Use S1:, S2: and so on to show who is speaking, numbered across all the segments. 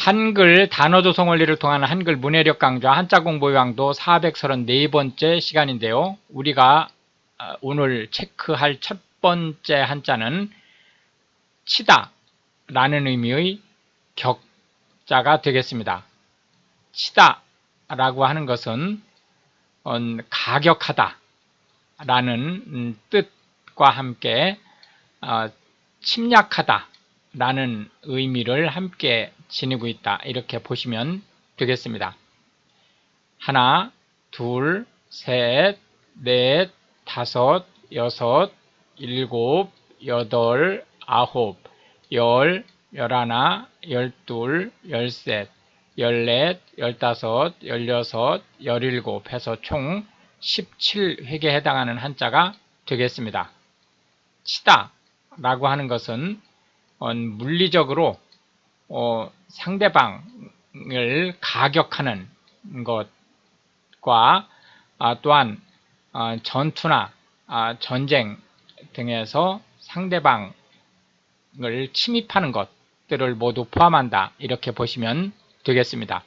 S1: 한글 단어 조성 원리를 통한 한글 문해력 강좌 한자 공부 요강도 434번째 시간인데요. 우리가 오늘 체크할 첫 번째 한자는 치다 라는 의미의 격자가 되겠습니다. 치다 라고 하는 것은 가격하다 라는 뜻과 함께 침략하다 라는 의미를 함께 지니고 있다. 이렇게 보시면 되겠습니다. 하나, 둘, 셋, 넷, 다섯, 여섯, 일곱, 여덟, 아홉, 열, 열하나, 열둘, 열셋, 열넷, 열다섯, 열여섯, 열일곱 해서 총 17획에 해당하는 한자가 되겠습니다. 치다 라고 하는 것은 물리적으로 상대방을 가격하는 것과 또한 전투나 전쟁 등에서 상대방을 침입하는 것들을 모두 포함한다. 이렇게 보시면 되겠습니다.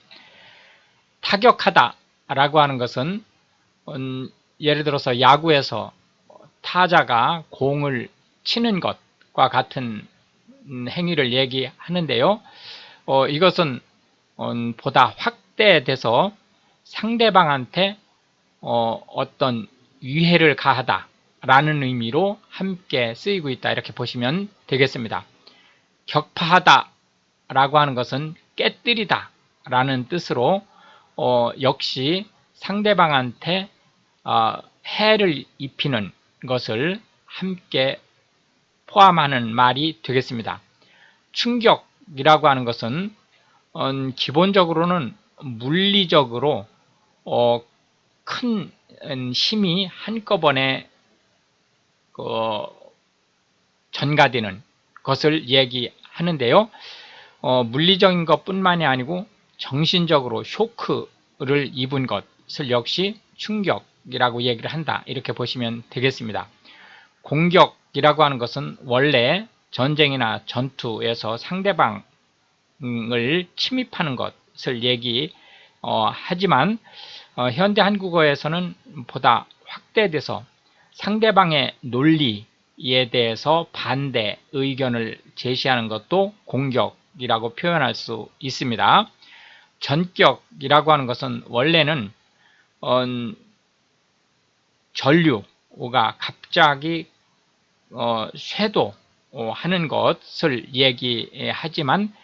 S1: 타격하다 라고 하는 것은 예를 들어서 야구에서 타자가 공을 치는 것과 같은 행위를 얘기하는데요. 이것은 보다 확대돼서 상대방한테 어떤 위해를 가하다 라는 의미로 함께 쓰이고 있다. 이렇게 보시면 되겠습니다. 격파하다 라고 하는 것은 깨뜨리다 라는 뜻으로 역시 상대방한테 해를 입히는 것을 함께 포함하는 말이 되겠습니다. 충격이라고 하는 것은 기본적으로는 물리적으로 큰 힘이 한꺼번에 전가되는 것을 얘기하는데요. 물리적인 것뿐만이 아니고 정신적으로 쇼크를 입은 것을 역시 충격이라고 얘기를 한다. 이렇게 보시면 되겠습니다. 공격이라고 하는 것은 원래 전쟁이나 전투에서 상대방을 침입하는 것을 얘기하지만 현대 한국어에서는 보다 확대돼서 상대방의 논리에 대해서 반대 의견을 제시하는 것도 공격이라고 표현할 수 있습니다. 전격이라고 하는 것은 원래는 전류가 갑자기 쇄도하는 것을 얘기하지만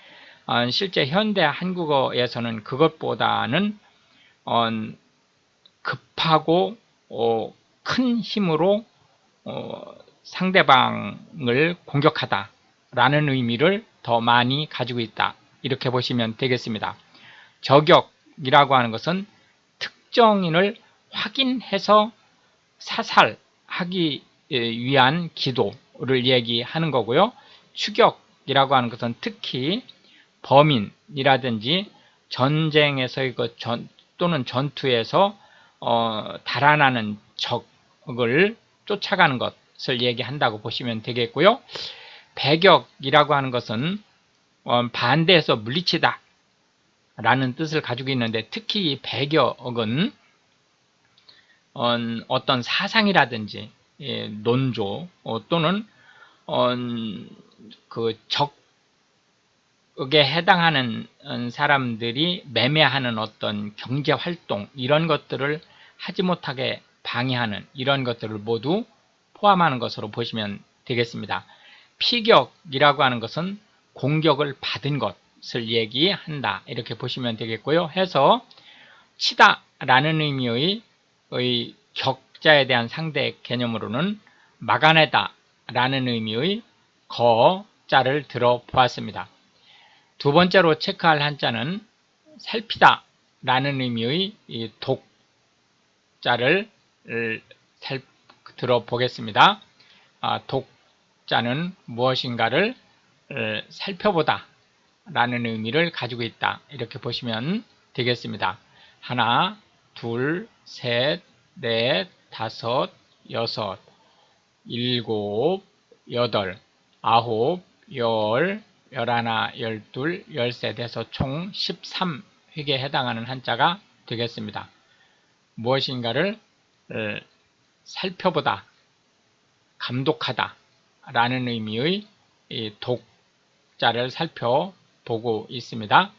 S1: 실제 현대 한국어에서는 그것보다는 급하고 큰 힘으로 상대방을 공격하다 라는 의미를 더 많이 가지고 있다. 이렇게 보시면 되겠습니다. 저격이라고 하는 것은 특정인을 확인해서 사살하기 위한 기도를 얘기하는 거고요. 추격이라고 하는 것은 특히 범인이라든지 전쟁에서의 또는 전투에서 달아나는 적을 쫓아가는 것을 얘기한다고 보시면 되겠고요. 배격이라고 하는 것은 반대해서 물리치다 라는 뜻을 가지고 있는데 특히 이 배격은 어떤 사상이라든지 논조 또는 그 적에 해당하는 사람들이 매매하는 어떤 경제활동 이런 것들을 하지 못하게 방해하는 이런 것들을 모두 포함하는 것으로 보시면 되겠습니다. 피격이라고 하는 것은 공격을 받은 것을 얘기한다. 이렇게 보시면 되겠고요. 해서 치다 라는 의미의 격자에 대한 상대 개념으로는 막아내다 라는 의미의 거자를 들어 보았습니다. 두 번째로 체크할 한자는 살피다 라는 의미의 독자를 들어 보겠습니다. 독자는 무엇인가를 살펴보다 라는 의미를 가지고 있다. 이렇게 보시면 되겠습니다. 하나, 둘, 셋, 넷, 다섯, 여섯, 일곱, 여덟, 아홉, 열, 11, 12, 13 해서 총 13획에 해당하는 한자가 되겠습니다. 무엇인가를 살펴보다, 감독하다 라는 의미의 독자를 살펴보고 있습니다.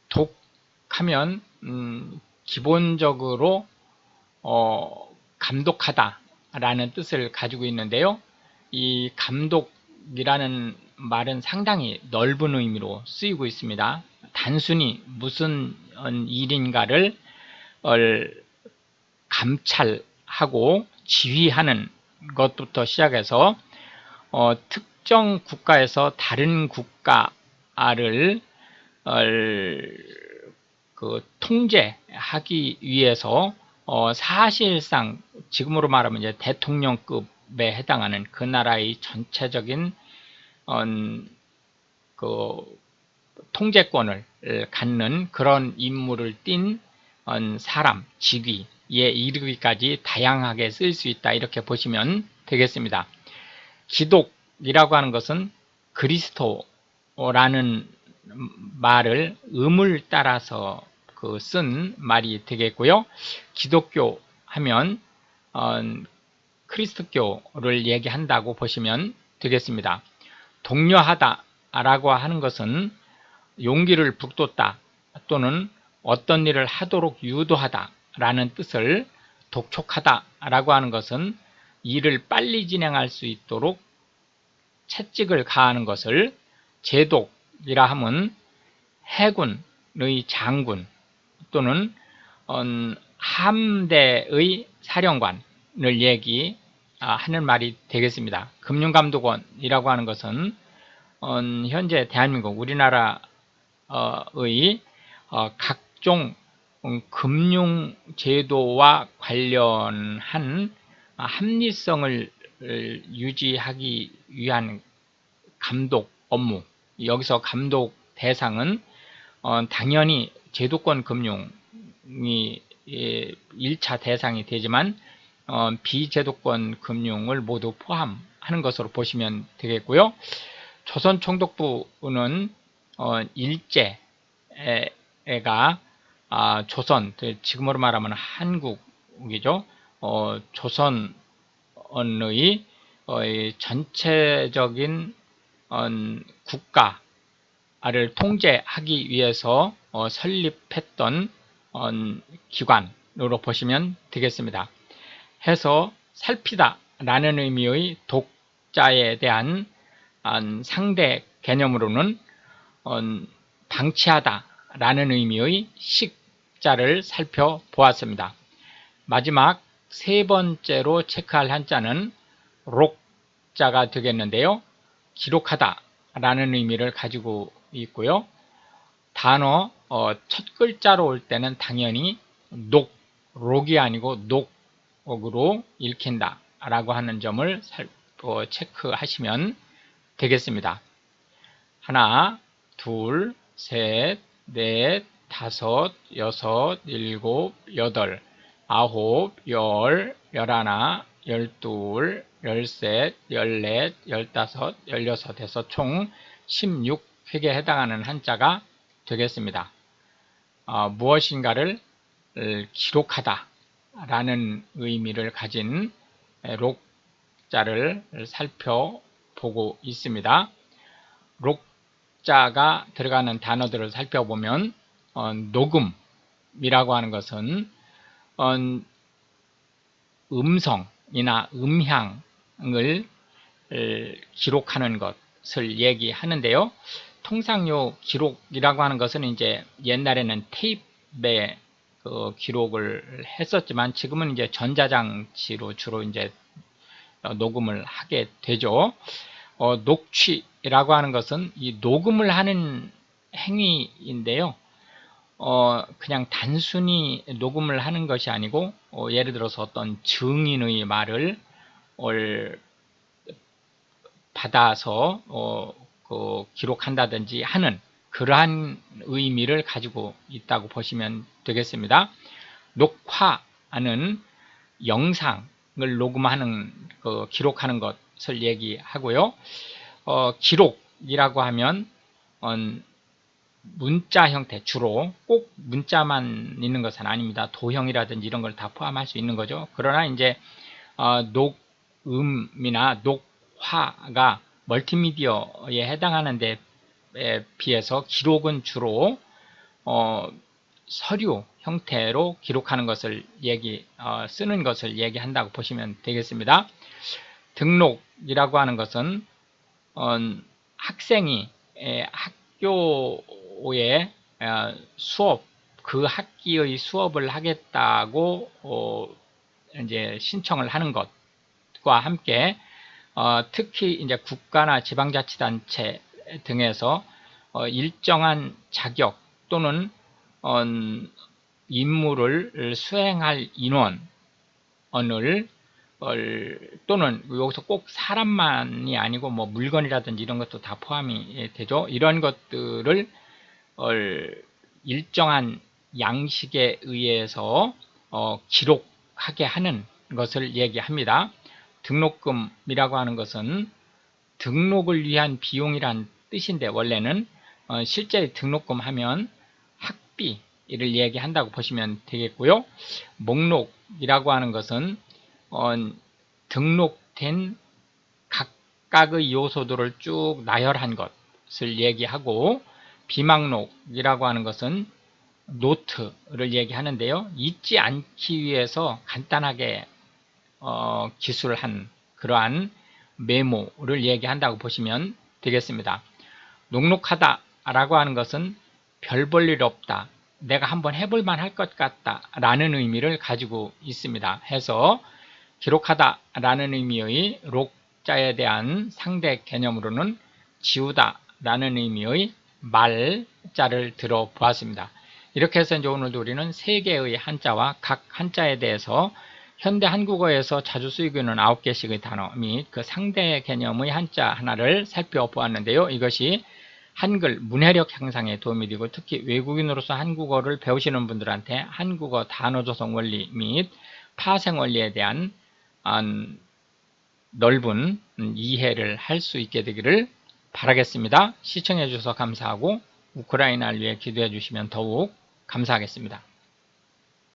S1: 독하면 기본적으로 감독하다 라는 뜻을 가지고 있는데요. 이 감독이라는 말은 상당히 넓은 의미로 쓰이고 있습니다. 단순히 무슨 일인가를 감찰하고 지휘하는 것부터 시작해서 특정 국가에서 다른 국가를 통제하기 위해서 사실상 지금으로 말하면 이제 대통령급에 해당하는 그 나라의 전체적인 통제권을 갖는 그런 임무를 띈 사람, 직위에 이르기까지 다양하게 쓸 수 있다, 이렇게 보시면 되겠습니다. 기독이라고 하는 것은 그리스도라는 말을 음을 따라서 쓴 말이 되겠고요. 기독교 하면 그리스도교를 얘기한다고 보시면 되겠습니다. 독려하다 라고 하는 것은 용기를 북돋다 또는 어떤 일을 하도록 유도하다 라는 뜻을, 독촉하다 라고 하는 것은 일을 빨리 진행할 수 있도록 채찍을 가하는 것을, 제독이라 하면 해군의 장군 또는 함대의 사령관을 얘기하는 말이 되겠습니다. 금융감독원이라고 하는 것은 현재 대한민국, 우리나라의 각종 금융제도와 관련한 합리성을 유지하기 위한 감독 업무, 여기서 감독 대상은 당연히 제도권 금융이 1차 대상이 되지만 비제도권 금융을 모두 포함하는 것으로 보시면 되겠고요. 조선총독부는 일제가 조선, 지금으로 말하면 한국이죠. 조선의 전체적인 국가를 통제하기 위해서 설립했던 기관으로 보시면 되겠습니다. 해서 살피다 라는 의미의 독자에 대한 상대 개념으로는 방치하다 라는 의미의 식자를 살펴보았습니다. 마지막 세 번째로 체크할 한자는 록자가 되겠는데요. 기록하다 라는 의미를 가지고 있고요. 단어 첫 글자로 올 때는 당연히 록이 아니고 녹으로 읽힌다 라고 하는 점을 체크하시면 되겠습니다. 하나, 둘, 셋, 넷, 다섯, 여섯, 일곱, 여덟, 아홉, 열, 열하나, 열둘, 열셋, 열넷, 열다섯, 열여섯 해서 총 16획에 해당하는 한자가 되겠습니다. 무엇인가를 기록하다 라는 의미를 가진 록자를 살펴보고 있습니다. 록자가 들어가는 단어들을 살펴보면 녹음이라고 하는 것은 음성이나 음향을 기록하는 것을 얘기하는데요. 통상 요 기록이라고 하는 것은 이제 옛날에는 테이프에 기록을 했었지만 지금은 이제 전자장치로 주로 이제 녹음을 하게 되죠. 녹취라고 하는 것은 이 녹음을 하는 행위인데요. 그냥 단순히 녹음을 하는 것이 아니고 예를 들어서 어떤 증인의 말을 받아서 기록한다든지 하는 그러한 의미를 가지고 있다고 보시면 되겠습니다. 녹화는 영상을 녹음하는 기록하는 것을 얘기하고요. 기록 기록이라고 하면 문자 형태, 주로 꼭 문자만 있는 것은 아닙니다. 도형이라든지 이런 걸 다 포함할 수 있는 거죠. 그러나 이제 녹음이나 녹화가 멀티미디어에 해당하는 데 비해서 기록은 주로 서류 형태로 기록하는 것을 쓰는 것을 얘기한다고 보시면 되겠습니다. 등록이라고 하는 것은 학생이 학교에 수업, 그 학기의 수업을 하겠다고 이제 신청을 하는 것과 함께 특히 이제 국가나 지방자치단체 등에서 일정한 자격 또는 임무를 수행할 인원을 또는 여기서 꼭 사람만이 아니고 뭐 물건이라든지 이런 것도 다 포함이 되죠. 이런 것들을 일정한 양식에 의해서 기록하게 하는 것을 얘기합니다. 등록금이라고 하는 것은 등록을 위한 비용이란 뜻인데 원래는 실제 등록금 하면 학비를 얘기한다고 보시면 되겠고요. 목록이라고 하는 것은 등록된 각각의 요소들을 쭉 나열한 것을 얘기하고, 비망록이라고 하는 것은 노트를 얘기하는데요. 잊지 않기 위해서 간단하게 기술한 그러한 메모를 얘기한다고 보시면 되겠습니다. 녹록하다 라고 하는 것은 별 볼 일 없다, 내가 한번 해볼만 할 것 같다 라는 의미를 가지고 있습니다. 해서 기록하다 라는 의미의 록자에 대한 상대 개념으로는 지우다 라는 의미의 말자를 들어보았습니다. 이렇게 해서 이제 오늘도 우리는 세 개의 한자와 각 한자에 대해서 현대 한국어에서 자주 쓰이고 있는 9개씩의 단어 및 그 상대 개념의 한자 하나를 살펴보았는데요. 이것이 한글 문해력 향상에 도움이 되고, 특히 외국인으로서 한국어를 배우시는 분들한테 한국어 단어 조성 원리 및 파생 원리에 대한 넓은 이해를 할 수 있게 되기를 바라겠습니다. 시청해 주셔서 감사하고 우크라이나를 위해 기도해 주시면 더욱 감사하겠습니다.